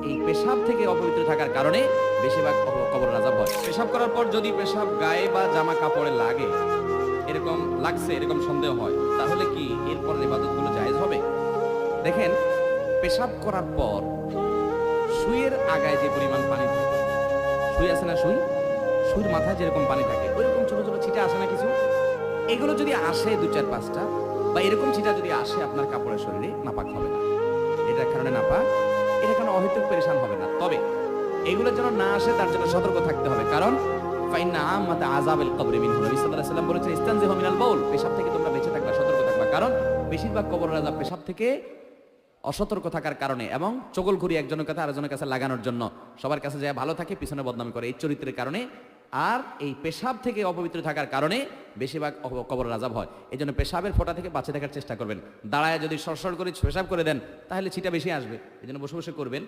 এই পেশাব থেকে অপবিত্র থাকার কারণে বেশিরভাগ কবরের আযাব হয়। পেশাব করার পর যদি পেশাব গায়ে বা জামা কাপড়ে লাগে, এরকম লাগছে এরকম সন্দেহ হয়, তাহলে কি এরপর ইবাদতগুলো জায়েজ হবে? দেখেন, পেশাব করার পর সুইয়ের আগায় যে পরিমাণ পানি থাকে, সুই আছে না, সুইর মাথায় যেরকম পানি থাকে ওইরকম ছোট ছোট ছিটা আসে না কিছু, এগুলো যদি আসে 2-4-5টা বা এরকম ছিটা যদি আসে আপনার কাপড়ের শরীরে, নাপাক হবে না। এটার কারণে নাপাক, এটা কারণে অহেতুক পেরেশান হবে না। তবে এগুলো যেন না আসে তার জন্য সতর্ক থাকতে হবে, কারণ ফাইন্না আম্মাতা আযাবিল কবরি মিনহু। নবী সাল্লাল্লাহু আলাইহি ওয়াসাল্লাম বলেছেন ইস্তানজিহু মিনাল বাউল, পেশাব থেকে তোমরা বেঁচে থাকবা, সতর্ক থাকবা, কারণ বেশিরভাগ কবরের আযাব পেশাব থেকে অসতর্ক থাকার কারণে এবং চগলখুরি একজনের কাছে আরেকজনের কাছে লাগানোর জন্য, সবার কাছে যায় ভালো থাকে পিছনে বদনামি করে, এই চরিত্রের কারণে আর এই পেশাব থেকে অপবিত্র থাকার কারণে বেশিরভাগ কবরের আযাব হয়। এই জন্য পেশাবের ফোঁটা থেকে বাঁচে থাকার চেষ্টা করবেন। দাঁড়ায় যদি সরসর করে পেশাব করে দেন তাহলে ছিটা বেশি আসবে, এই জন্য বসে বসে করবেন।